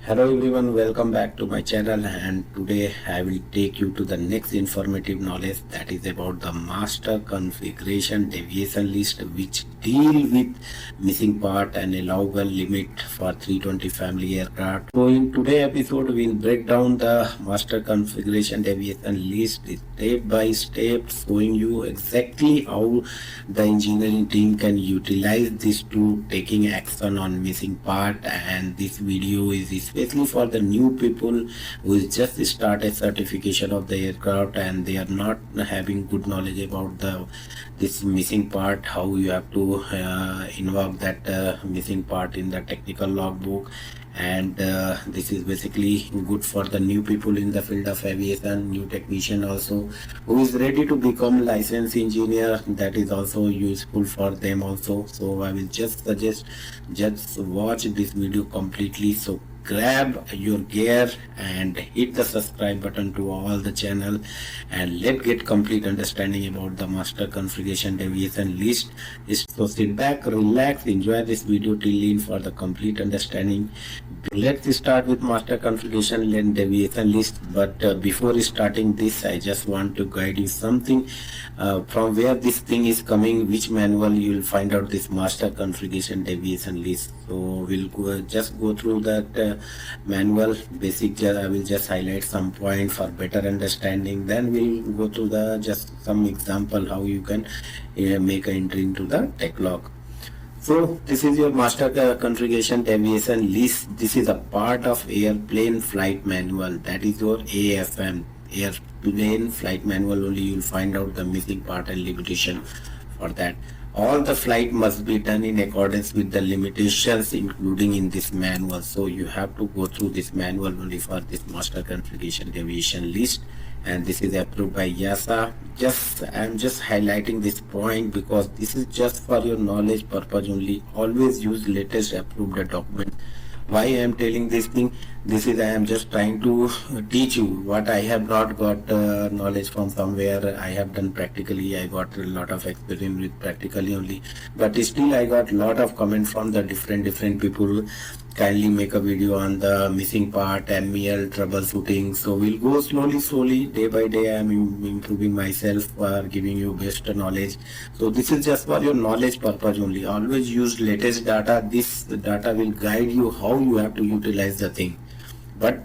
Hello everyone, welcome back to my channel, and today I will take you to the next informative knowledge, that is about the master configuration deviation list, which deal with missing part and allowable limit for 320 family aircraft. So in today's episode we will break down the master configuration deviation list step by step, showing you exactly how the engineering team can utilize this to taking action on missing part. And this video is especially for the new people who is just started certification of the aircraft and they are not having good knowledge about this missing part, how you have to invoke that missing part in the technical logbook. And this is basically good for the new people in the field of aviation, new technician also who is ready to become licensed engineer. That is also useful for them also. So I will just suggest just watch this video completely. So grab your gear and hit the subscribe button to all the channel, and let's get complete understanding about the master configuration deviation list. So sit back, relax, enjoy this video till end for the complete understanding. Let's start with master configuration and deviation list. But before starting this, I just want to guide you something from where this thing is coming, which manual you will find out this master configuration deviation list. So we'll just go through that manual basic. I will just highlight some point for better understanding, then we'll go through the just some example how you can make an entry into the tech log. So this is your master configuration deviation list. This is a part of airplane flight manual, that is your AFM, airplane flight manual. Only you will find out the missing part and limitation for that. All the flight must be done in accordance with the limitations including in this manual. So you have to go through this manual only for this master configuration deviation list, and this is approved by EASA. I'm just highlighting this point because this is just for your knowledge purpose only. Always use latest approved document. Why I am telling this thing? This is I am just trying to teach you what I have not got knowledge from somewhere. I have done practically. I got a lot of experience with practically only, but still I got lot of comments from the different people. Kindly make a video on the missing part, MEL troubleshooting. So we'll go slowly, day by day. I am improving myself for giving you best knowledge. So this is just for your knowledge purpose only. Always use latest data. This data will guide you how you have to utilize the thing. But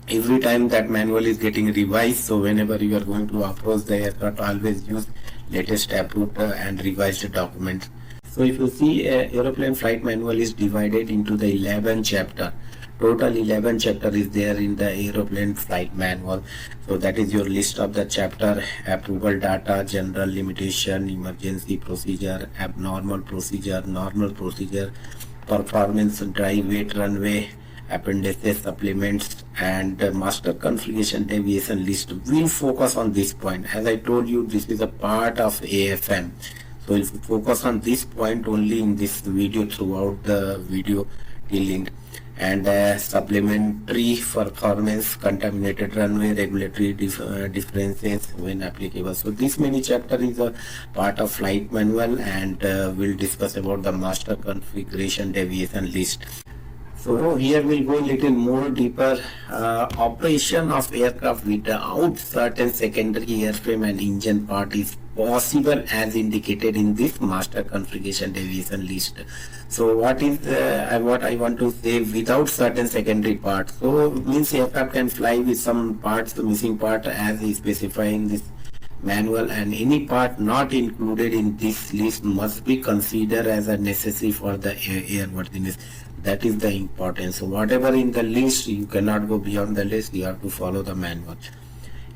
every time that manual is getting revised, so whenever you are going to approach the aircraft, always use latest approved and revised documents. So if you see, aeroplane flight manual is divided into the 11 chapter. Total 11 chapter is there in the aeroplane flight manual. So that is your list of the chapter: approval data, general limitation, emergency procedure, abnormal procedure, normal procedure, performance, dry weight runway, appendices, supplements, and master configuration deviation list will focus on this point. As I told you, this is a part of AFM. So if you focus on this point only in this video, throughout the video till end. And supplementary performance, contaminated runway, regulatory differences when applicable. So this many chapter is a part of flight manual, and we'll discuss about the master configuration deviation list. So here we'll go a little more deeper. Operation of aircraft without certain secondary airframe and engine part is possible as indicated in this master configuration deviation list. So what I want to say, without certain secondary parts. So means aircraft can fly with some parts, the missing part as is specified in this manual, and any part not included in this list must be considered as a necessary for the airworthiness. That is the importance. So whatever in the list, you cannot go beyond the list. You have to follow the manual.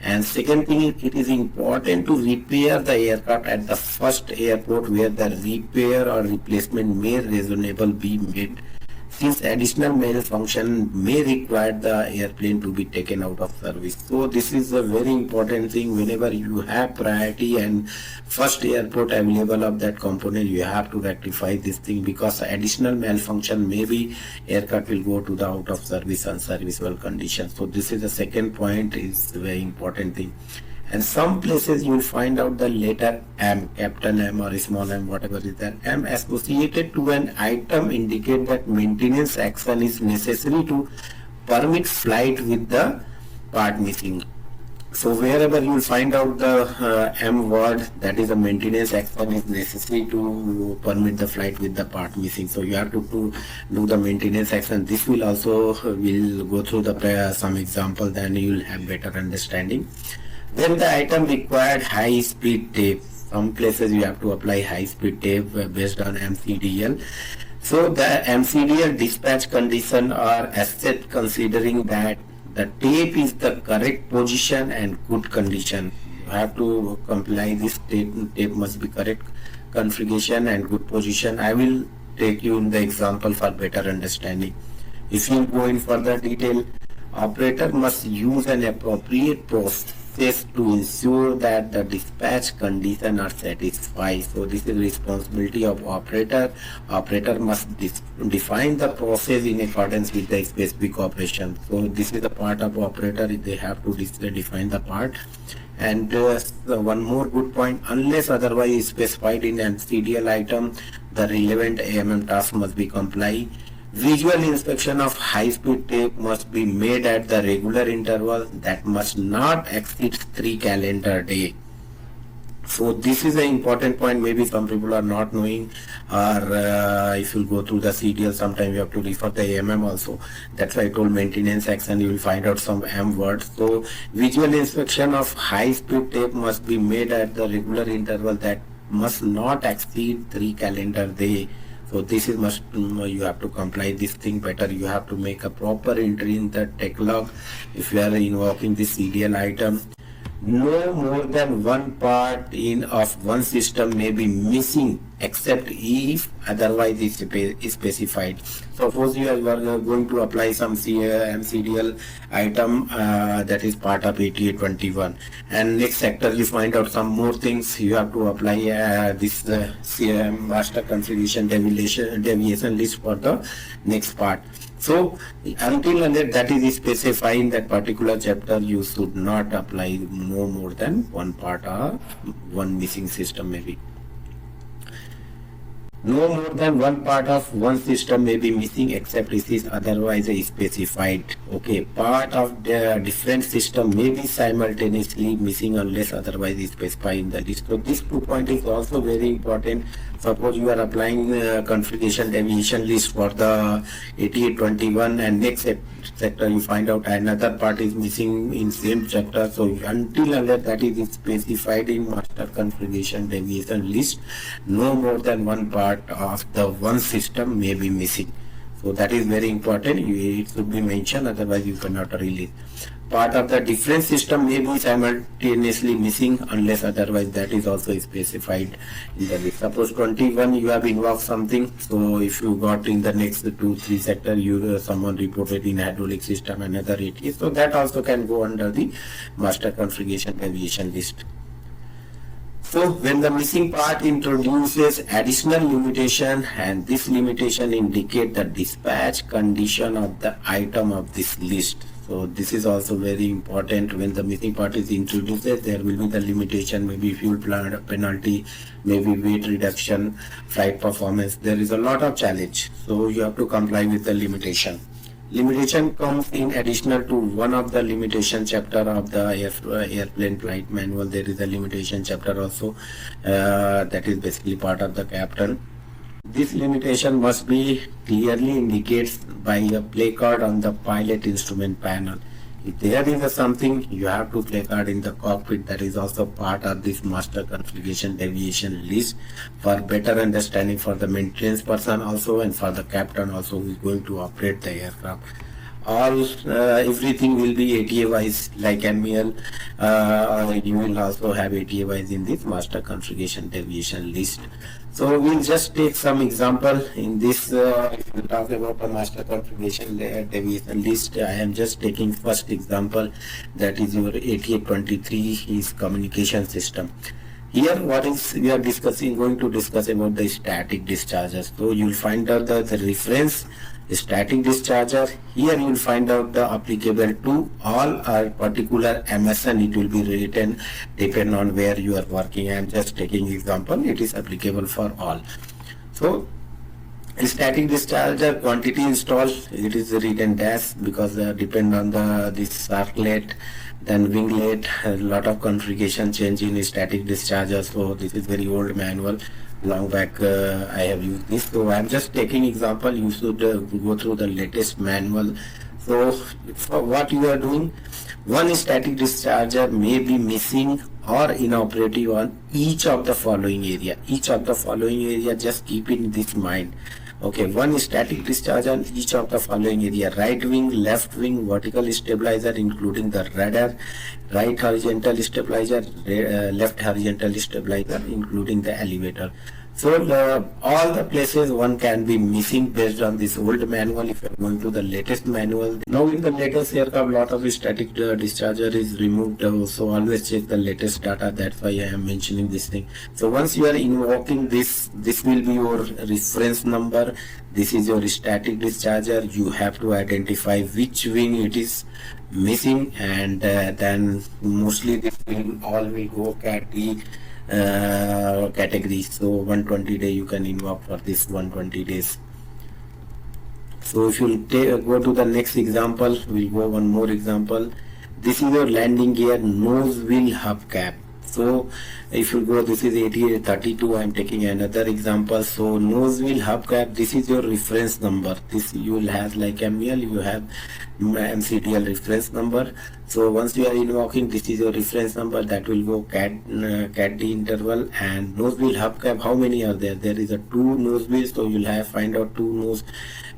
And second thing, it is important to repair the aircraft at the first airport where the repair or replacement may reasonably be made, since additional malfunction may require the airplane to be taken out of service. So this is a very important thing. Whenever you have priority and first airport available of that component, you have to rectify this thing, because additional malfunction, maybe aircraft will go to the out of service, unserviceable condition. So this is the second point, is very important thing. And some places you will find out the letter M, capital M or small m, whatever is that, M associated to an item indicate that maintenance action is necessary to permit flight with the part missing. So wherever you will find out the M word, that is a maintenance action is necessary to permit the flight with the part missing. So you have to do the maintenance action. This will also will go through the some example, then you will have better understanding. Then the item required high speed tape. Some places you have to apply high speed tape based on MCDL. So the MCDL dispatch condition are assessed considering that the tape is the correct position and good condition. You have to comply this tape must be correct configuration and good position. I will take you in the example for better understanding. If you go in further detail, operator must use an appropriate process to ensure that the dispatch condition are satisfied. So this is responsibility of operator. Operator must define the process in accordance with the specific operation. So this is the part of operator. They have to define the part. And one more good point, unless otherwise specified in MCDL item, the relevant AMM task must be complied. Visual inspection of high-speed tape must be made at the regular interval that must not exceed 3 calendar days. So this is an important point. Maybe some people are not knowing, or if you go through the CDL, sometimes you have to refer the AMM also. That's why I told maintenance action, you will find out some M words. So visual inspection of high-speed tape must be made at the regular interval that must not exceed 3 calendar days. So this is must you have to comply this thing better. You have to make a proper entry in the tech log if you are invoking this CDL item. No more than one part in of one system may be missing except if otherwise is specified. Suppose you are going to apply some MCDL item that is part of A321, and next sector you find out some more things. You have to apply this master configuration deviation list for the next part. So until unless that is specified in that particular chapter, you should not apply no more than one part or one missing system maybe. No more than one part of one system may be missing except it is otherwise specified. Okay, part of the different system may be simultaneously missing unless otherwise specified in the list. So this 2 point is also very important. Suppose you are applying configuration deviation list for the 8821 and next sector you find out another part is missing in same chapter. So until unless that is specified in master configuration deviation list, no more than one part of the one system may be missing. So that is very important. It should be mentioned, otherwise you cannot release. Part of the different system may be simultaneously missing unless otherwise that is also specified in the list. Suppose 21 you have invoked something, so if you got in the next 2-3 sector you someone reported in hydraulic system another AT, so that also can go under the master configuration deviation list. So when the missing part introduces additional limitation, and this limitation indicate the dispatch condition of the item of this list. So this is also very important. When the missing part is introduced, there will be the limitation, maybe fuel penalty, maybe weight reduction, flight performance. There is a lot of challenge. So you have to comply with the limitation. Limitation comes in additional to one of the limitation chapter of the airplane flight manual. There is a limitation chapter also that is basically part of the captain. This limitation must be clearly indicated by a placard on the pilot instrument panel. If there is something, you have to placard in the cockpit. That is also part of this master configuration deviation list for better understanding for the maintenance person also and for the captain also who is going to operate the aircraft. Everything will be ATA wise like MEL. You will also have ATA wise in this master configuration deviation list. So we'll just take some example in this. If we talk about the master configuration deviation list, I am just taking first example, that is your 8823 is communication system. Here what is we are going to discuss about the static dischargers. So you will find out the reference static discharger. Here you will find out the applicable to all or particular MSN. It will be written depend on where you are working. I am just taking example. It is applicable for all. So Static discharger quantity install, it is written dash because depend on this circlet, then winglet, a lot of configuration change in static discharger. So this is very old manual, long back I have used this. So I'm just taking example. You should go through the latest manual. So for what you are doing, one static discharger may be missing or inoperative on each of the following area. Each of the following area, just keep in this mind. Okay, one static discharge on each of the following area: right wing, left wing, vertical stabilizer including the rudder, right horizontal stabilizer, left horizontal stabilizer including the elevator. So all the places one can be missing based on this old manual. If you are going to the latest manual, now in the latest aircraft, lot of static discharger is removed. So always check the latest data. That's why I am mentioning this thing. So once you are invoking this will be your reference number. This is your static discharger. You have to identify which wing it is missing, and then mostly this will all will go Cat D category. So 120 day you can invoke for this 120 days. So if you go to the next example, we'll go one more example. This is your landing gear nose wheel hubcap. So if you go, this is 8832. I'm taking another example. So nose wheel hubcap, this is your reference number. This you will have like ML, you have MCDL reference number. So once you are invoking, this is your reference number, that will go cat D interval. And nose wheel hubcap, how many are there? There is a 2 nose wheels, so you'll have find out 2 nose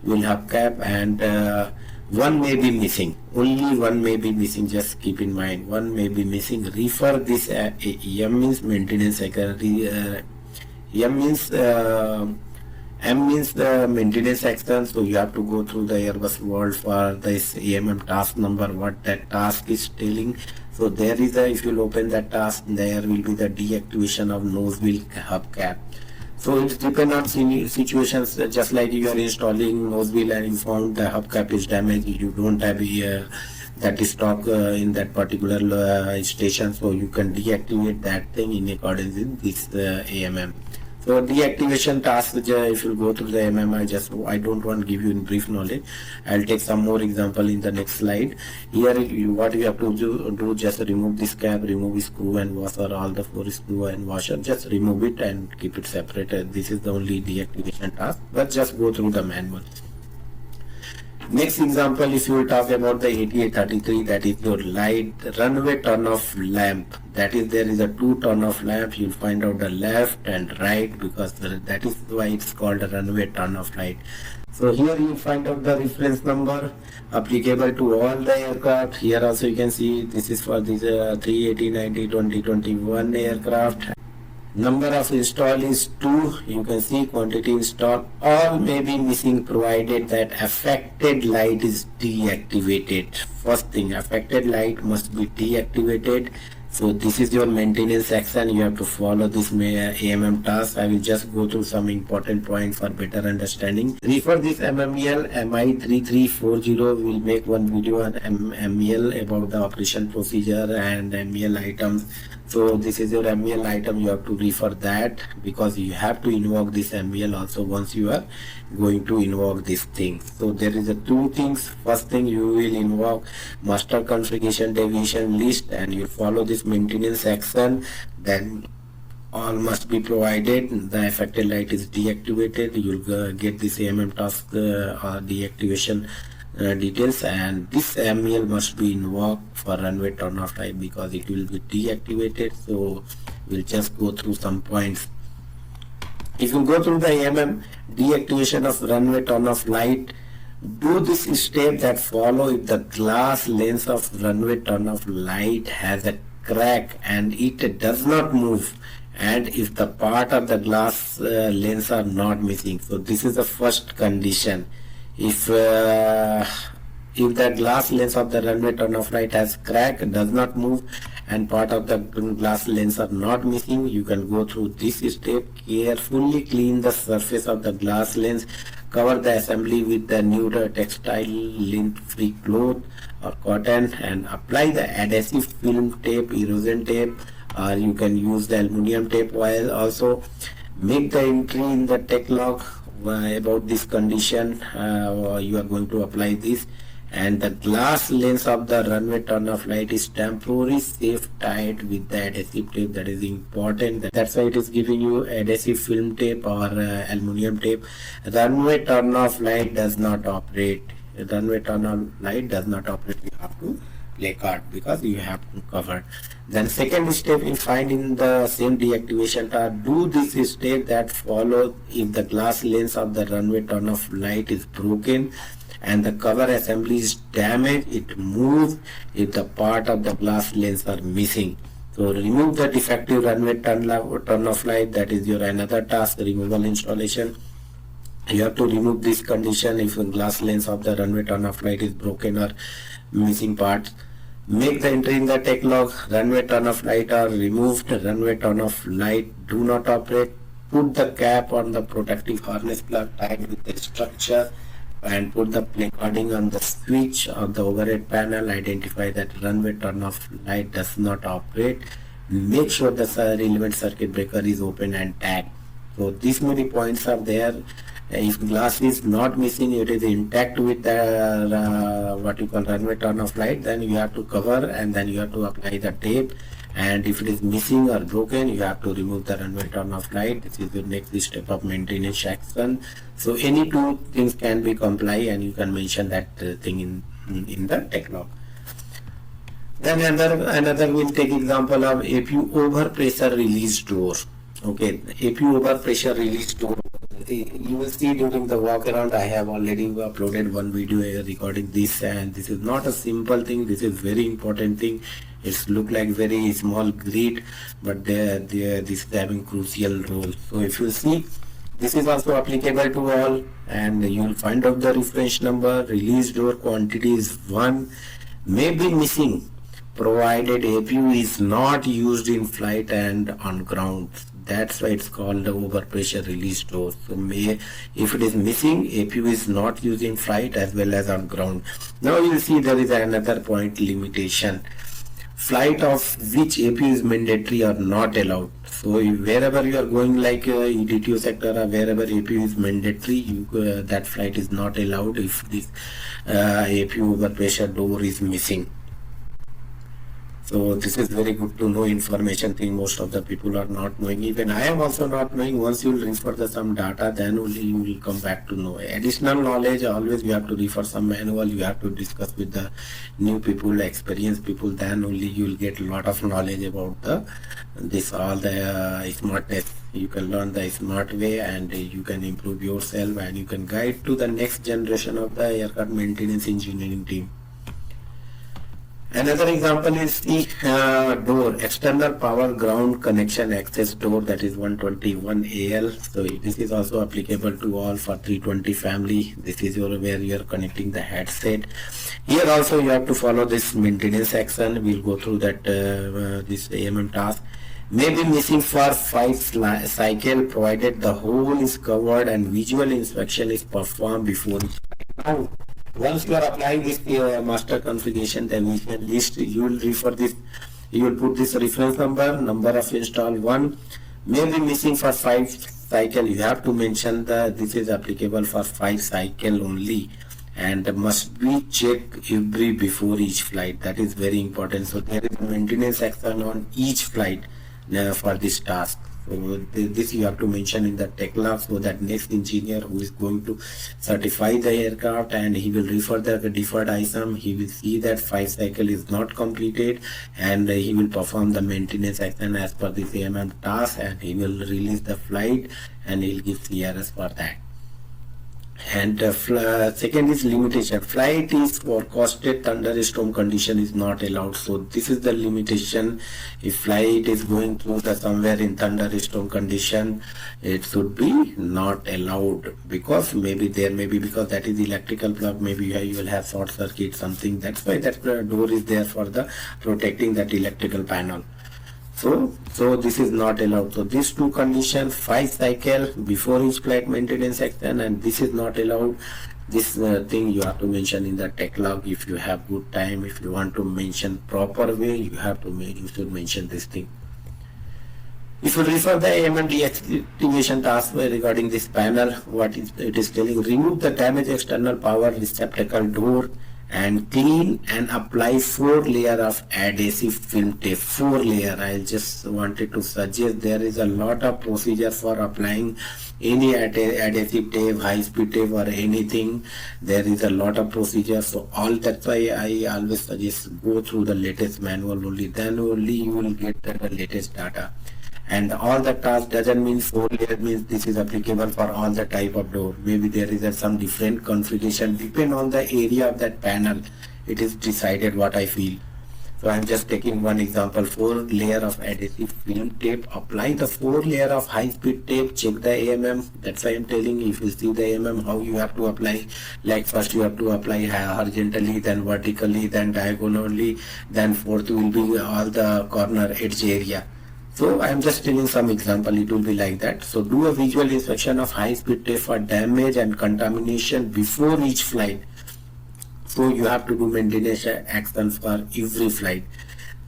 wheel hubcap, and one may be missing. Only one may be missing. Just keep in mind, one may be missing. Refer this M means maintenance cycle. M means the maintenance action. So you have to go through the Airbus world for this AMM task number, what that task is telling. So there is a, if you open that task, there will be the deactivation of nose wheel hubcap. So it depends on situations, just like you are installing nose wheel and you found the hubcap is damaged, you don't have that stock in that particular station, so you can deactivate that thing in accordance with this AMM. So deactivation task, if you go through the AMM, I don't want to give you in brief knowledge. I'll take some more example in the next slide. Here what you have to do, just remove this cap, remove screw and washer, all the 4 screw and washer, just remove it and keep it separated. This is the only deactivation task, but just go through the manual. Next example, if you will talk about the 8833, that is your light runway turn-off lamp. That is, there is a 2 turn-off lamp. You'll find out the left and right, because that is why it's called a runway turn-off light. So here you find out the reference number applicable to all the aircraft. Here also you can see this is for this 380, 90, 2021 aircraft. Number of install is 2. You can see quantity install. All may be missing provided that affected light is deactivated. First thing, affected light must be deactivated. So this is your maintenance action. You have to follow this AMM task. I will just go through some important points for better understanding. Refer this MMEL MI3340. Will make one video on MEL about the operation procedure and MEL items. So this is your MEL item. You have to refer that, because you have to invoke this MEL also once you are going to invoke this thing. So there is a 2 things. First thing, you will invoke master configuration deviation list and you follow this maintenance action. Then all must be provided. The affected light is deactivated. You'll get this AMM task deactivation details, and this MEL must be invoked for runway turn-off type because it will be deactivated. So we'll just go through some points. If you go through the AMM deactivation of runway turn-off light, do this step that follow if the glass lens of runway turn-off light has a crack and it does not move, and if the part of the glass lens are not missing. So this is the first condition. If the glass lens of the runway turn-off light has crack, does not move, and part of the glass lens are not missing, you can go through this step. Carefully clean the surface of the glass lens. Cover the assembly with the neutral textile lint-free cloth or cotton and apply the adhesive film tape, erosion tape, or you can use the aluminum tape oil also. Make the entry in the tech log. about this condition. You are going to apply this, and the glass lens of the runway turnoff light is temporarily safe tied with the adhesive tape. That is important. That's why it is giving you adhesive film tape or aluminum tape. Runway turnoff light does not operate. Runway turnoff light does not operate. You have to play card because you have to cover. Then second step you find in the same deactivation task. Do this step that follows if the glass lens of the runway turnoff light is broken and the cover assembly is damaged. It moves if the part of the glass lens are missing. So remove the defective runway turnoff light. That is your another task, removal installation. You have to remove this condition if the glass lens of the runway turnoff light is broken or missing parts. Make the entry in the tech log. Runway turnoff light are removed. Runway turnoff light do not operate. Put the cap on the protective harness plug tied with the structure and put the placarding on the switch of the overhead panel. Identify that runway turnoff light does not operate. Make sure the relevant circuit breaker is open and tagged. So these many points are there. If glass is not missing, it is intact with the what you call runway turnoff light, then you have to cover and then you have to apply the tape. And if it is missing or broken, you have to remove the runway turnoff light. This is the next step of maintenance action. So any two things can be comply, and you can mention that thing in the tech log. Then another we'll take example of APU overpressure release door. Okay, APU overpressure release door. You will see during the walk around I have already uploaded one video regarding this, and this is not a simple thing. This is very important thing. It's look like very small grid, but this is having crucial role. So if you see, this is also applicable to all, and you will find out the reference number. Release door quantity is 1, may be missing provided APU is not used in flight and on ground. That's why it's called the overpressure release door. So if it is missing, APU is not used in flight as well as on ground. Now you will see there is another point, limitation. Flight of which APU is mandatory or not allowed. So wherever you are going, like EDTO sector or wherever APU is mandatory, that flight is not allowed if this APU overpressure door is missing. So this is very good to know information thing. Most of the people are not knowing. Even I am also not knowing. Once you will refer some data, then only you will come back to know. Additional knowledge, always you have to refer some manual. You have to discuss with the new people, experienced people. Then only you will get a lot of knowledge about all the smartness. You can learn the smart way, and you can improve yourself, and you can guide to the next generation of the aircraft maintenance engineering team. Another example is the door, external power ground connection access door, that is 121AL. So this is also applicable to all for 320 family. This is where you are connecting the headset. Here also you have to follow this maintenance action. We'll go through that this AMM task. May be missing for 5 cycle provided the hole is covered and visual inspection is performed before. Now, once you are applying this master configuration deviation list, you will refer this, you will put this reference number of install 1, may be missing for 5 cycle. You have to mention that this is applicable for 5 cycle only, and must be checked every before each flight. That is very important. So there is maintenance action on each flight for this task. So this you have to mention in the tech log, so that next engineer who is going to certify the aircraft and he will refer the deferred item, he will see that 5 cycle is not completed, and he will perform the maintenance action as per this AMM task, and he will release the flight and he will give CRS for that. And second is limitation. Flight is forecasted thunderstorm condition is not allowed. So this is the limitation. If flight is going through the somewhere in thunderstorm condition, it should be not allowed, because maybe there may be, because that is electrical plug, maybe you will have short circuit something. That's why that door is there for the protecting that electrical panel. So this is not allowed. So these two conditions, 5 cycle before each flight maintenance action, and this is not allowed. This thing you have to mention in the tech log. If you have good time, if you want to mention proper way, you should mention this thing. If you refer the AMM deactivation task regarding this panel, what it is telling, remove the damaged external power receptacle door and clean and apply 4 layer of adhesive film tape. 4 layer. I just wanted to suggest there is a lot of procedure for applying any adhesive tape, high speed tape or anything. There is a lot of procedure, so all that's why I always suggest go through the latest manual only, then only you will get the latest data. And all the task doesn't mean 4 layer means this is applicable for all the type of door. Maybe there is some different configuration depend on the area of that panel. It is decided what I feel. So I'm just taking one example. 4 layer of adhesive film tape. Apply the 4 layer of high speed tape. Check the AMM. That's why I'm telling you, if you see the AMM, how you have to apply. Like first you have to apply horizontally, then vertically, then diagonally, then fourth will be all the corner edge area. So I am just telling some example, it will be like that. So do a visual inspection of high speed tape for damage and contamination before each flight. So you have to do maintenance actions for every flight.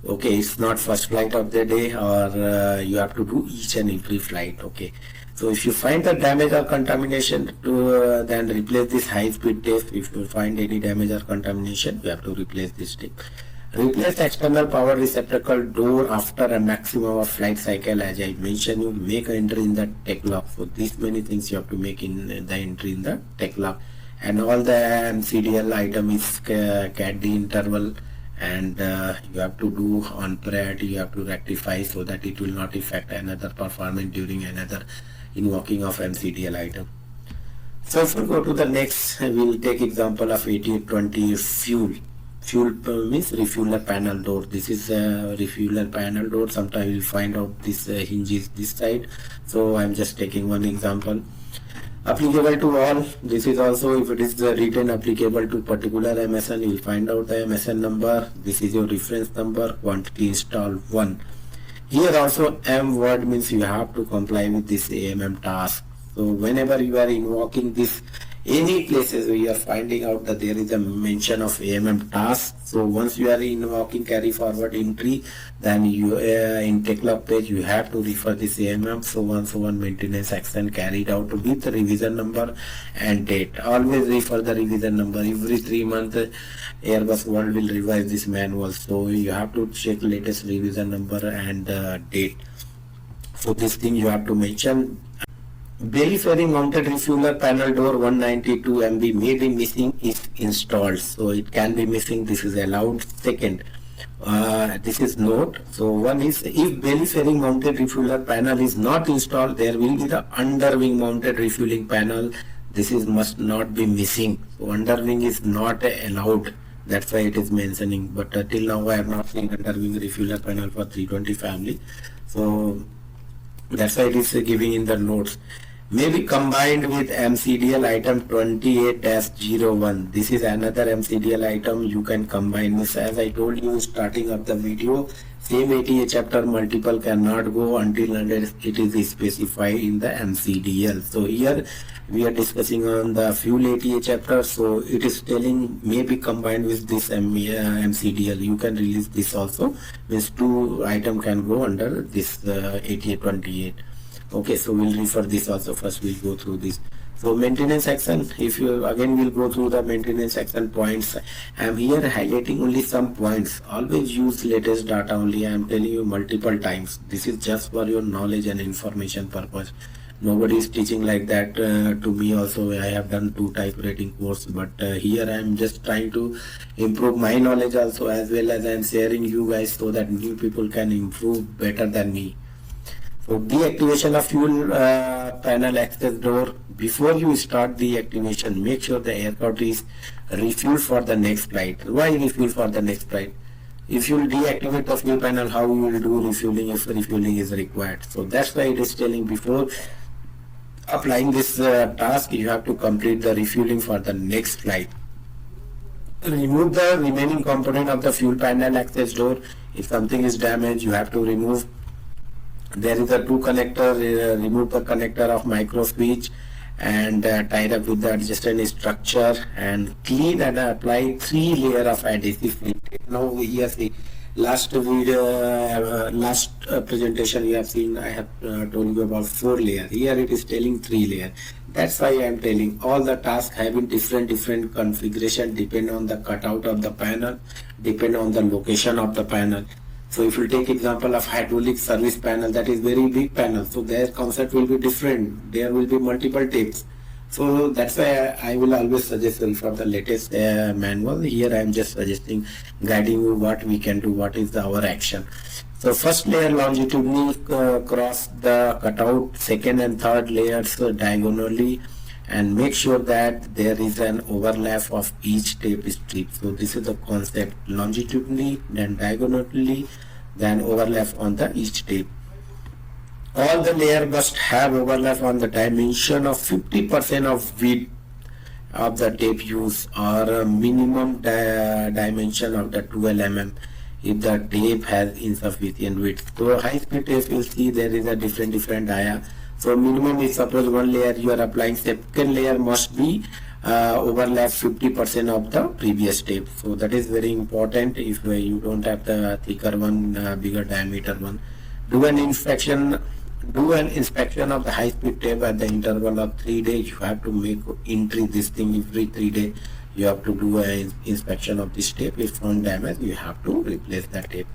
Okay, it's not first flight of the day, or you have to do each and every flight. Okay, so if you find the damage or contamination, to then replace this high speed tape. If you find any damage or contamination, you have to replace this tape. Replace external power receptacle door after a maximum of flight cycle. As I mentioned, you make an entry in the tech log. So these many things you have to make in the entry in the tech log. And all the MCDL item is CAD interval, and you have to do on priority, you have to rectify so that it will not affect another performance during another invoking of MCDL item. So if we go to the next, we will take example of A320 fuel. Fuel means refueler panel door. This is a refueler panel door. Sometimes you will find out this hinge is this side. So I am just taking one example. Applicable to all. This is also, if it is written applicable to particular MSN, you will find out the MSN number. This is your reference number. Quantity install 1. Here also M word means you have to comply with this AMM task. So whenever you are invoking this, any places where you are finding out that there is a mention of AMM task, so once you are invoking carry forward entry, then you in techlog page you have to refer this AMM. So once one maintenance action carried out with revision number and date. Always refer the revision number. Every 3 months Airbus World will revise this manual, so you have to check latest revision number and date. So this thing you have to mention. Belly fairing mounted refueler panel door 192 MB may be missing if installed. So it can be missing. This is allowed. Second, this is note. So one is, if belly fairing mounted refueler panel is not installed, there will be the underwing mounted refueling panel. This is must not be missing. So underwing is not allowed. That's why it is mentioning. But till now I have not seen underwing refueler panel for 320 family. So that's why it is giving in the notes. May be combined with MCDL item 28-01. This is another MCDL item you can combine this. As I told you starting of the video, same ATA chapter multiple cannot go until it is specified in the MCDL. So here we are discussing on the fuel ATA chapter, so it is telling may be combined with this MCDL. You can release this also. Means 2 item can go under this ATA 28. Okay, so we'll refer this also. First we'll go through this. So maintenance action, if you again we'll go through the maintenance action points. I am here highlighting only some points. Always use latest data only. I am telling you multiple times. This is just for your knowledge and information purpose. Nobody is teaching like that to me also. I have done 2 typewriting course, but here I am just trying to improve my knowledge also, as well as I am sharing you guys so that new people can improve better than me. So deactivation of fuel panel access door. Before you start the activation, make sure the aircraft is refueled for the next flight. Why refuel for the next flight? If you will deactivate the fuel panel, how you will do refueling if refueling is required? So that's why it is telling before applying this task, you have to complete the refueling for the next flight. Remove the remaining component of the fuel panel access door. If something is damaged, you have to remove. There is a 2 connector, remove the connector of micro switch and tie it up with the adjacent structure and clean and apply 3 layer of adhesive film tape. Now here see, last video, presentation you have seen, I have told you about 4 layer. Here it is telling 3 layer. That's why I am telling all the tasks having different configuration, depend on the cutout of the panel, depend on the location of the panel. So if you take example of hydraulic service panel, that is very big panel, so their concept will be different. There will be multiple tapes. So that's why I will always suggest for the latest manual. Here I am just suggesting, guiding you what we can do, what is our action. So first layer longitudinally cross the cutout, second and third layers diagonally, and make sure that there is an overlap of each tape strip. So this is the concept, longitudinally, then diagonally, then overlap on the each tape. All the layer must have overlap on the dimension of 50% of width of the tape use, or a minimum dimension of the 12 mm if the tape has insufficient width. So high speed tape, you see there is a different dia. So minimum is, suppose one layer you are applying, second layer must be overlap 50% of the previous tape. So that is very important. If you don't have the thicker one, bigger diameter one, do an inspection of the high speed tape at the interval of 3 days. You have to make entry this thing every 3 days. You have to do an inspection of this tape. If found damaged, you have to replace that tape.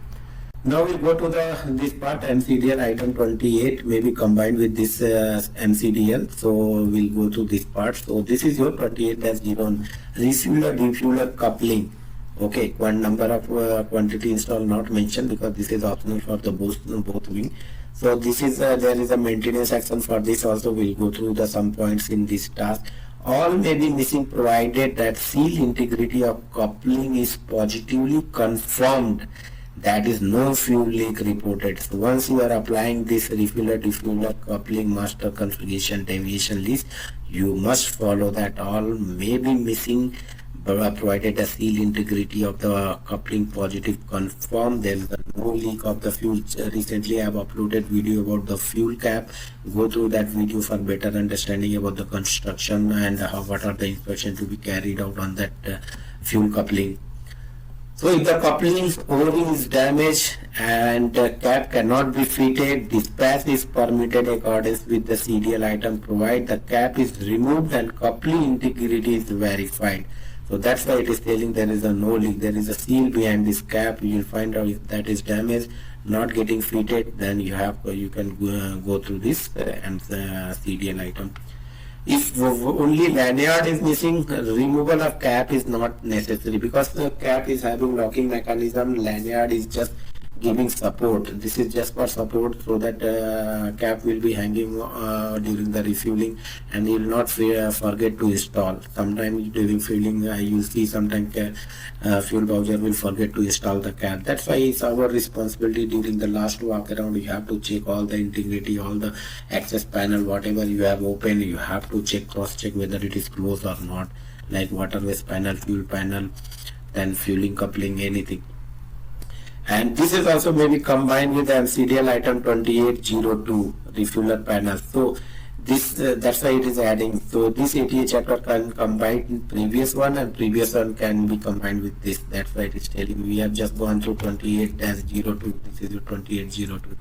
Now we'll go to this part, MCDL item 28 may be combined with this MCDL. So we'll go to this part. So this is your 28-01 refueler coupling. Okay, one number of quantity install not mentioned because this is optional for the both wing. So this is there is a maintenance action for this also. We'll go through the some points in this task. All may be missing provided that seal integrity of coupling is positively confirmed, that is no fuel leak reported. So once you are applying this refueler coupling master configuration deviation list, you must follow that. All may be missing provided the seal integrity of the coupling positive confirmed, there is no leak of the fuel. Recently I have uploaded video about the fuel cap. Go through that video for better understanding about the construction and what are the inspections to be carried out on that fuel coupling. So if the coupling O-ring is damaged and cap cannot be fitted, dispatch is permitted accordance with the CDL item, provide the cap is removed and coupling integrity is verified. So that's why it is telling there is a no leak. There is a seal behind this cap. You will find out if that is damaged, not getting fitted, then you can go through this and CDL item. If only lanyard is missing, removal of cap is not necessary because the cap is having locking mechanism. Lanyard is just giving support. This is just for support, so that cap will be hanging during the refueling, and you will not forget to install. Sometimes during fueling you will see sometimes fuel voucher will forget to install the cap. That's why it's our responsibility during the last walk around. You have to check all the integrity, all the access panel, whatever you have open, you have to check, cross check whether it is closed or not, like waterways panel, fuel panel, then fueling coupling, anything. And this is also maybe combined with the MCDL item 2802 refueler panel. So this that's why it is adding. So this ATA chapter can combine in previous one, and previous one can be combined with this. That's why it is telling. We have just gone through 28-02. This is 2802.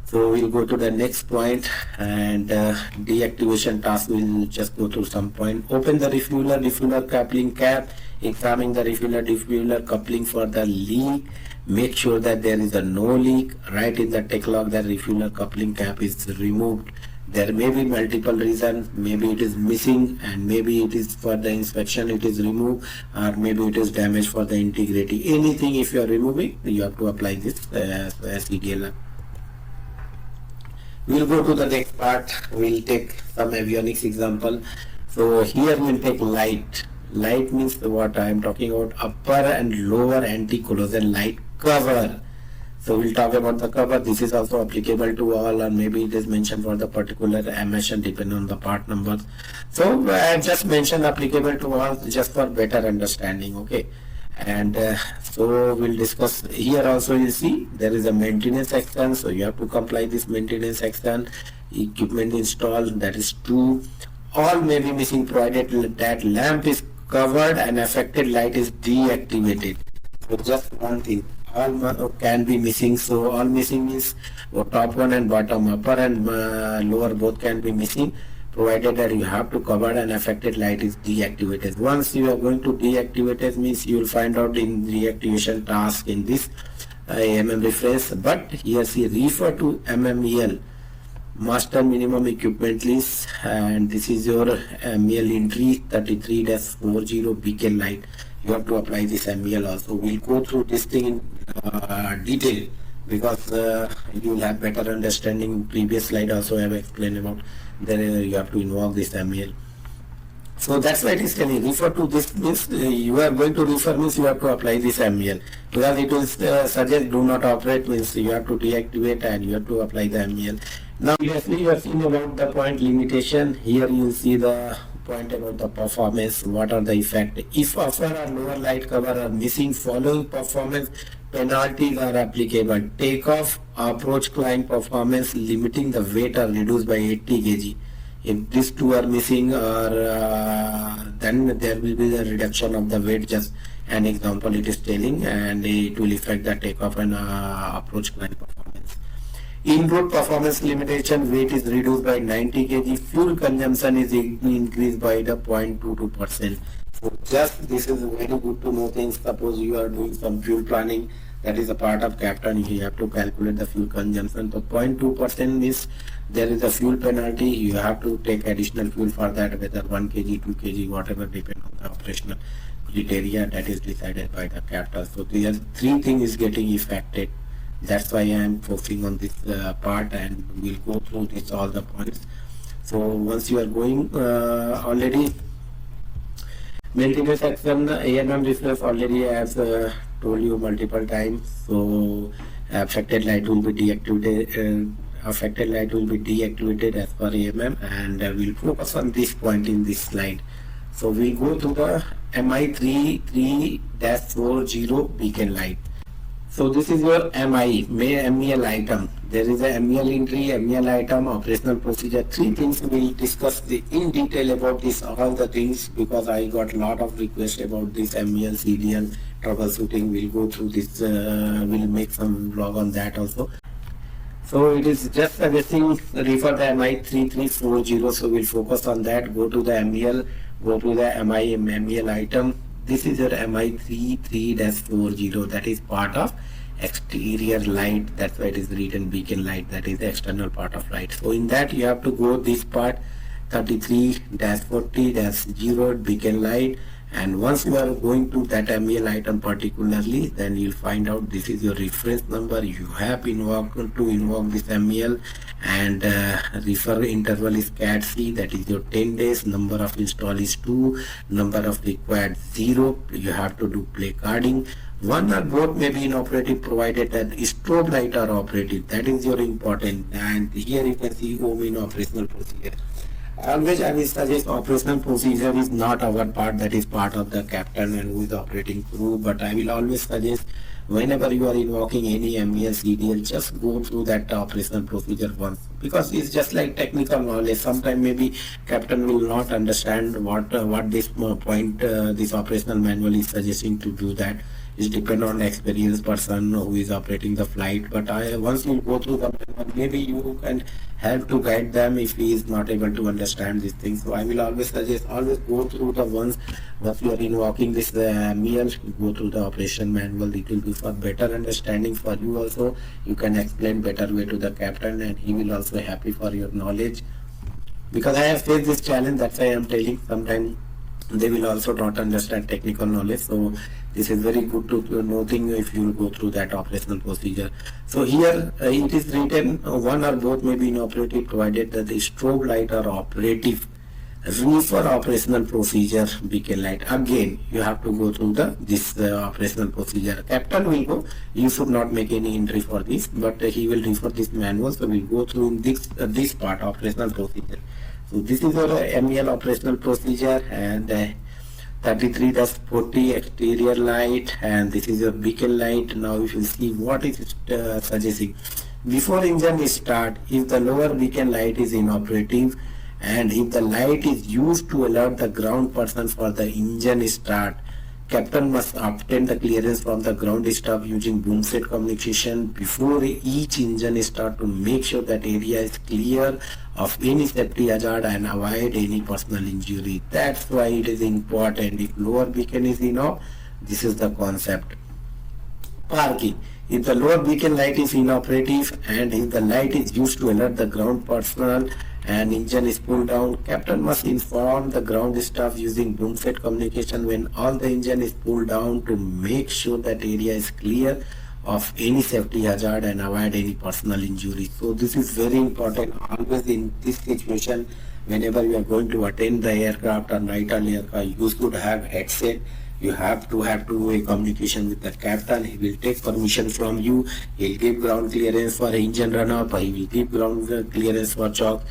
So we'll go to the next point, and deactivation task. We'll just go through some point. Open the refueler coupling cap. Examine the refueler coupling for the leak. Make sure that there is a no leak. Write in the tech log that refueler coupling cap is removed. There may be multiple reasons. Maybe it is missing, and maybe it is for the inspection it is removed, or maybe it is damaged for the integrity. Anything, if you are removing, you have to apply this CDL. We'll go to the next part. We'll take some avionics example. So here we'll take light. Light means what I am talking about, upper and lower anti-collision light cover. So we'll talk about the cover. This is also applicable to all, or maybe it is mentioned for the particular emission depending on the part numbers. So I have just mentioned applicable to all just for better understanding. Okay. And so we'll discuss here also. You see there is a maintenance section, so you have to comply this maintenance section. Equipment installed, that is 2. All may be missing provided that lamp is covered and affected light is deactivated. So just one thing, all can be missing. So all missing means top one and bottom, upper and lower both can be missing, provided that you have to cover and affected light is deactivated. Once you are going to deactivate it, means you will find out in deactivation task in this MM refresh. But here see refer to MMEL, master minimum equipment list, and this is your MEL entry 33-40 beacon light. You have to apply this MEL also. We'll go through this thing in detail, because you will have better understanding. Previous slide also I have explained about there you have to invoke this MEL. So that's why it is telling refer to this means you are going to refer means you have to apply this MEL, because it will suggest do not operate means you have to deactivate and you have to apply the MEL. Now previously you have seen about the point limitation. Here you will see the point about the performance. What are the effect? If upper or lower light cover are missing, following performance penalties are applicable. Takeoff, approach climb performance, limiting the weight are reduced by 80 kg. If these two are missing, or then there will be the reduction of the weight. Just an example it is telling, and it will affect the takeoff and approach climb performance. In-route performance limitation, weight is reduced by 90 kg. Fuel consumption is increased by the 0.22%. So just this is very good to know things. Suppose you are doing some fuel planning, that is a part of captain, you have to calculate the fuel consumption. So 0.2% means there is a fuel penalty. You have to take additional fuel for that, whether 1 kg, 2 kg, whatever, depend on the operational criteria that is decided by the captain. So there three things is getting affected. That's why I am focusing on this part, and we'll go through this all the points. So once you are going already maintenance section, AMM refresh already I have told you multiple times. So affected light will be deactivated. Affected light will be deactivated as per AMM, and we'll focus on this point in this slide. So we'll go to the MI33-40 beacon light. So this is your MEL item. There is a MEL entry, MEL item, operational procedure. Three things we'll discuss in detail about this, all the things, because I got a lot of requests about this MEL, CDL, troubleshooting. We'll go through this, we'll make some vlog on that also. So it is just suggesting refer the MI3340. So we'll focus on that. Go to the MEL, go to the MEL item. This is your MI33-40. That is part of exterior light. That's why it is written beacon light. That is the external part of light. So in that you have to go this part 33-40-0 beacon light. And once you are going to that MEL item particularly, then you'll find out this is your reference number. You have to invoke this MEL, and refer interval is CAT-C, that is your 10 days. Number of install is 2, number of required 0. You have to do play carding. One or both may be inoperative provided that strobe light are operative. That is your important. And here you can see home in operational procedure. Always I will suggest operational procedure is not our part, that is part of the captain and who is operating crew. But I will always suggest whenever you are invoking any MEL, CDL, just go through that operational procedure once, because it's just like technical knowledge. Sometimes maybe captain will not understand what this point this operational manual is suggesting to do. That is depend on the experienced person who is operating the flight. But once you go through the manual, maybe you can help to guide them if he is not able to understand these things. So I will always suggest, always go through the once you are invoking this MEL, go through the operation manual. It will be for better understanding for you also. You can explain better way to the captain, and he will also happy for your knowledge. Because I have faced this challenge, that's why I am telling. Sometimes they will also not understand technical knowledge. So this is very good to know thing if you will go through that operational procedure. So here it is written one or both may be inoperative provided that the strobe light are operative. Refer operational procedure beacon light. Again you have to go through this operational procedure. Captain will go, you should not make any entry for this, but he will refer this manual. So we'll go through in this part, operational procedure. So this is our MEL operational procedure, and 33-40 exterior light, and this is your beacon light. Now if you see what is suggesting, before engine start, if the lower beacon light is inoperative, and if the light is used to alert the ground person for the engine start, Captain must obtain the clearance from the ground staff using boom set communication before each engine start to make sure that area is clear of any safety hazard and avoid any personal injury. That's why it is important. If lower beacon is enough, this is the concept. Parking. If the lower beacon light is inoperative and if the light is used to alert the ground personnel and engine is pulled down, captain must inform the ground staff using boom set communication when all the engine is pulled down to make sure that area is clear of any safety hazard and avoid any personal injury. So this is very important. Always in this situation, whenever you are going to attend the aircraft or night aircraft, you should have headset. You have to have two-way communication with the captain. He will take permission from you. He'll give ground clearance for engine run-up. He will give ground clearance for choke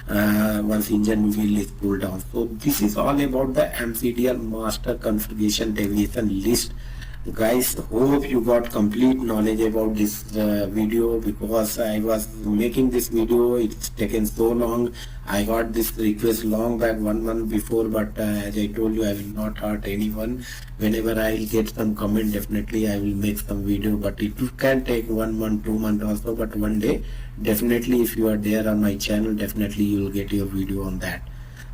once engine wheel is pulled down. So this is all about the MCDL master configuration deviation list. Guys, hope you got complete knowledge about this video, because I was making this video, it's taken so long. I got this request long back, 1 month before, but as I told you, I will not hurt anyone. Whenever I will get some comment, definitely I will make some video, but it can take 1 month, 2 months also, but one day definitely if you are there on my channel, definitely you will get your video on that.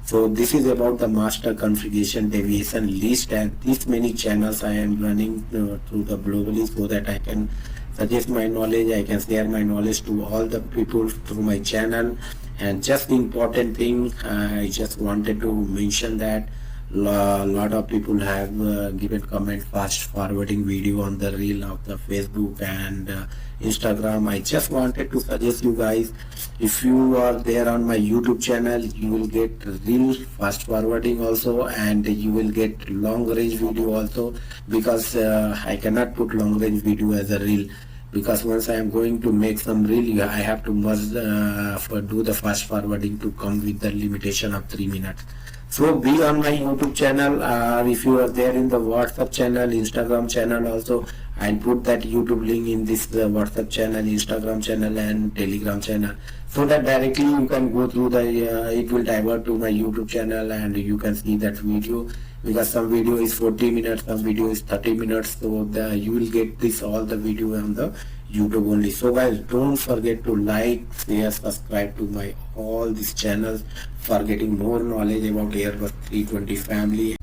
So this is about the master configuration deviation list, and this many channels I am running through the globally, so that I can suggest my knowledge, I can share my knowledge to all the people through my channel. And just important thing, I just wanted to mention that lot of people have given comment fast forwarding video on the reel of the Facebook and Instagram. I just wanted to suggest you guys, if you are there on my YouTube channel, you will get reel fast forwarding also, and you will get long range video also, because I cannot put long range video as a reel, because once I am going to make some reel, I have to must do the fast forwarding to come with the limitation of 3 minutes. So be on my YouTube channel, or if you are there in the WhatsApp channel, Instagram channel also, I'll put that YouTube link in this WhatsApp channel, Instagram channel and Telegram channel, so that directly you can go through the, it will divert to my YouTube channel and you can see that video, because some video is 40 minutes, some video is 30 minutes, so you will get this all the video on the YouTube only. So guys, don't forget to like, share, subscribe to my all these channels for getting more knowledge about Airbus 320 family.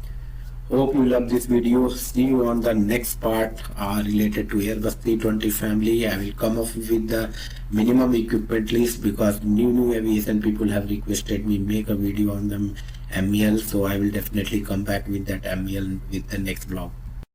Hope you love this video. See you on the next part related to Airbus 320 family. I will come up with the minimum equipment list, because new aviation people have requested me make a video on the MEL, so I will definitely come back with that MEL with the next vlog.